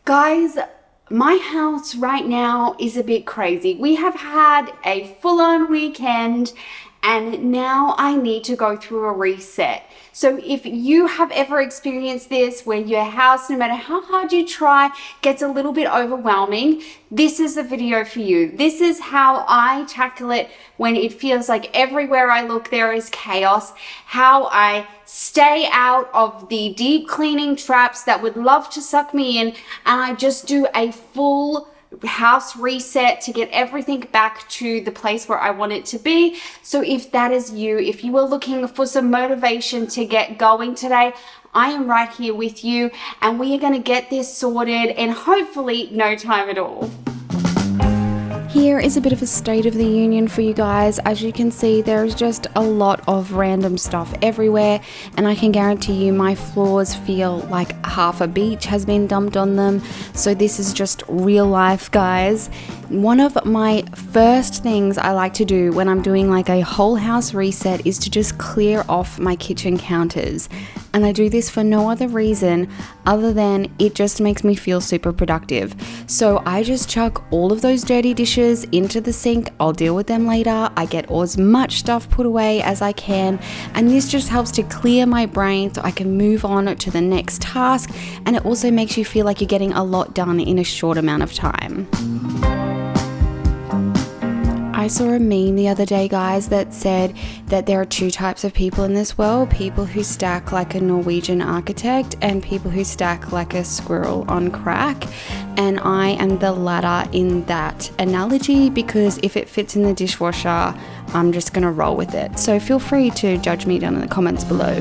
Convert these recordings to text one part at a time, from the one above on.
Guys, my house right now is a bit crazy. We have had a full-on weekend and now I need to go through a reset. So if you have ever experienced this where your house, no matter how hard you try, gets a little bit overwhelming, this is the video for you. This is how I tackle it when it feels like everywhere I look there is chaos, how I stay out of the deep cleaning traps that would love to suck me in, and I just do a full house reset to get everything back to the place where I want it to be. So if that is you, if you are looking for some motivation to get going today, I am right here with you, and we are going to get this sorted in hopefully no time at all. Here is a bit of a state of the union for you guys. As you can see, there is just a lot of random stuff everywhere, and I can guarantee you my floors feel like half a beach has been dumped on them. So this is just real life, guys. One of my first things I like to do when I'm doing like a whole house reset is to just clear off my kitchen counters. And I do this for no other reason other than it just makes me feel super productive. So I just chuck all of those dirty dishes into the sink. I'll deal with them later. I get as much stuff put away as I can. And this just helps to clear my brain so I can move on to the next task. And it also makes you feel like you're getting a lot done in a short amount of time. I saw a meme the other day, guys, that said that there are two types of people in this world: people who stack like a Norwegian architect and people who stack like a squirrel on crack. And I am the latter in that analogy, because if it fits in the dishwasher, I'm just gonna roll with it. So feel free to judge me down in the comments below.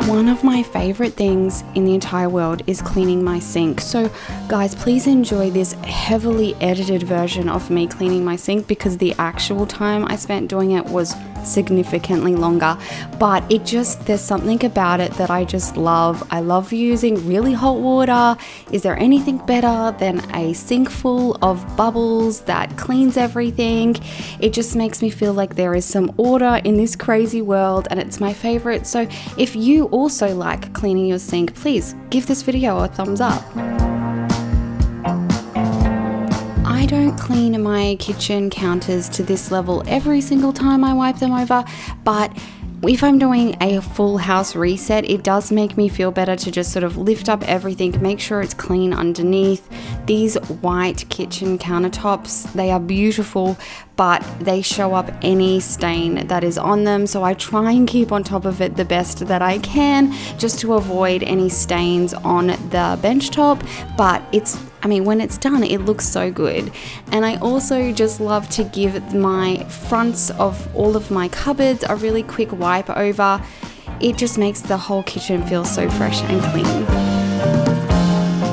One of my favorite things in the entire world is cleaning my sink. So guys, please enjoy this heavily edited version of me cleaning my sink, because the actual time I spent doing it was significantly longer. But there's something about it that I just love. I love using really hot water. Is there anything better than a sink full of bubbles that cleans everything? It just makes me feel like there is some order in this crazy world, and it's my favorite. So if you also like cleaning your sink, please give this video a thumbs up. I don't clean my kitchen counters to this level every single time I wipe them over, but if I'm doing a full house reset, it does make me feel better to just sort of lift up everything, make sure it's clean underneath. These white kitchen countertops, they are beautiful, but they show up any stain that is on them. So I try and keep on top of it the best that I can, just to avoid any stains on the bench top. But when it's done, it looks so good. And I also just love to give my fronts of all of my cupboards a really quick wipe over. It just makes the whole kitchen feel so fresh and clean.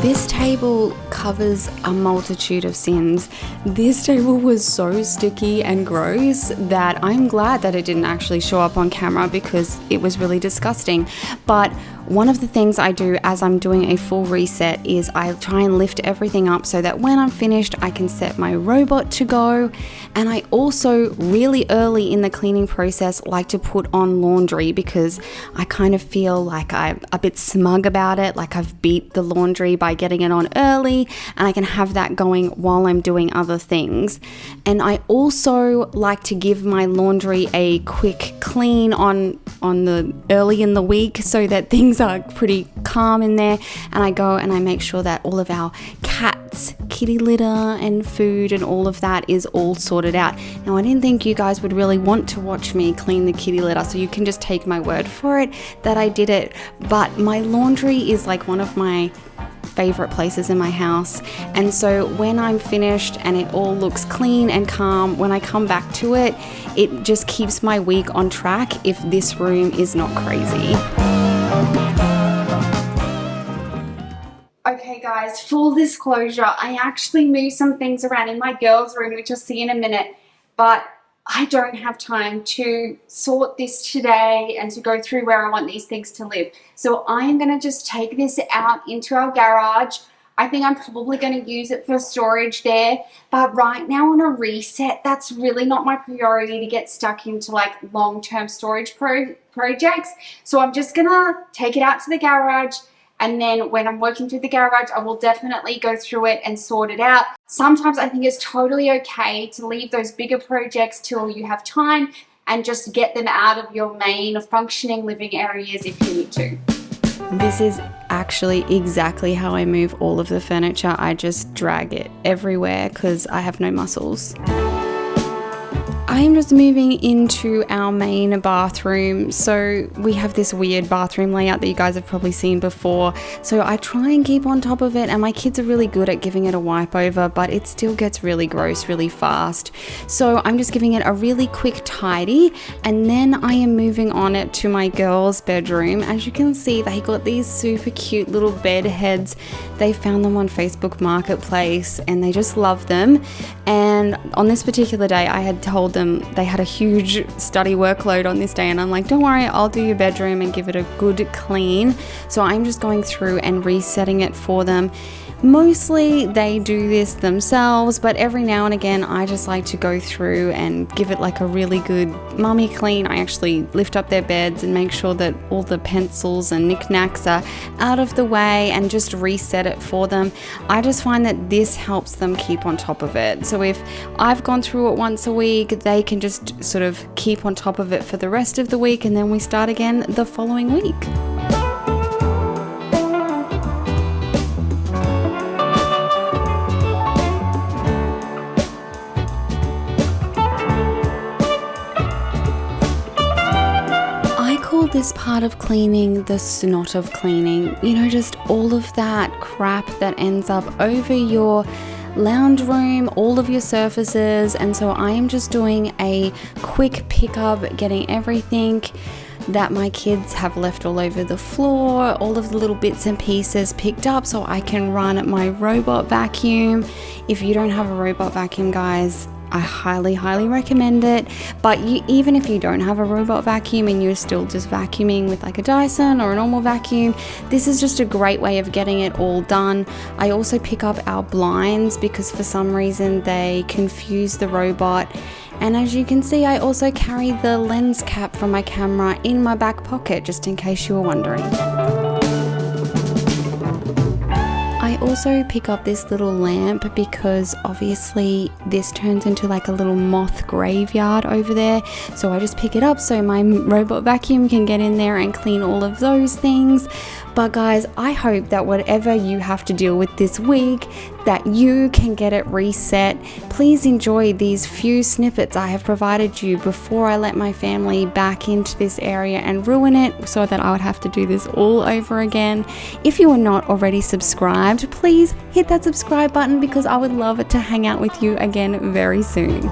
This table covers a multitude of sins. This table was so sticky and gross that I'm glad that it didn't actually show up on camera, because it was really disgusting. But one of the things I do as I'm doing a full reset is I try and lift everything up so that when I'm finished, I can set my robot to go. And I also really early in the cleaning process like to put on laundry, because I kind of feel like I'm a bit smug about it, like I've beat the laundry by getting it on early, and I can have that going while I'm doing other things. And I also like to give my laundry a quick clean on the early in the week, so that things are pretty calm in there, and I go and I make sure that all of our cats, kitty litter and food and all of that is all sorted out. Now, I didn't think you guys would really want to watch me clean the kitty litter, so you can just take my word for it that I did it. But my laundry is like one of my favorite places in my house, and so when I'm finished and it all looks clean and calm, when I come back to it, it just keeps my week on track if this room is not crazy. Okay guys, full disclosure, I actually moved some things around in my girls' room, which you'll see in a minute, but I don't have time to sort this today and to go through where I want these things to live. So I am going to just take this out into our garage. I think I'm probably going to use it for storage there, but right now on a reset, that's really not my priority to get stuck into like long-term storage projects. So I'm just going to take it out to the garage And then when I'm working through the garage, I will definitely go through it and sort it out. Sometimes I think it's totally okay to leave those bigger projects till you have time and just get them out of your main functioning living areas if you need to. This is actually exactly how I move all of the furniture. I just drag it everywhere because I have no muscles. I am just moving into our main bathroom. So we have this weird bathroom layout that you guys have probably seen before. So I try and keep on top of it, and my kids are really good at giving it a wipe over, but it still gets really gross really fast. So I'm just giving it a really quick tidy, and then I am moving on it to my girls' bedroom. As you can see, they got these super cute little bed heads. They found them on Facebook Marketplace and they just love them. And on this particular day, I had told them they had a huge study workload on this day, and I'm like, don't worry, I'll do your bedroom and give it a good clean. So I'm just going through and resetting it for them. Mostly they do this themselves, but every now and again I just like to go through and give it like a really good mummy clean. I actually lift up their beds and make sure that all the pencils and knickknacks are out of the way and just reset it for them. I just find that this helps them keep on top of it. So if I've gone through it once a week, they can just sort of keep on top of it for the rest of the week, and then we start again the following week. This part of cleaning the snot of cleaning, you know, just all of that crap that ends up over your lounge room, all of your surfaces. And so I am just doing a quick pickup, getting everything that my kids have left all over the floor, all of the little bits and pieces picked up so I can run my robot vacuum. If you don't have a robot vacuum, guys, I highly recommend it. But even if you don't have a robot vacuum and you're still just vacuuming with like a Dyson or a normal vacuum, this is just a great way of getting it all done. I also pick up our blinds because for some reason they confuse the robot. And as you can see, I also carry the lens cap from my camera in my back pocket, just in case you were wondering. I also pick up this little lamp because obviously this turns into like a little moth graveyard over there. So I just pick it up so my robot vacuum can get in there and clean all of those things. But guys, I hope that whatever you have to deal with this week, that you can get it reset. Please enjoy these few snippets I have provided you before I let my family back into this area and ruin it so that I would have to do this all over again. If you are not already subscribed, please hit that subscribe button because I would love it to hang out with you again very soon.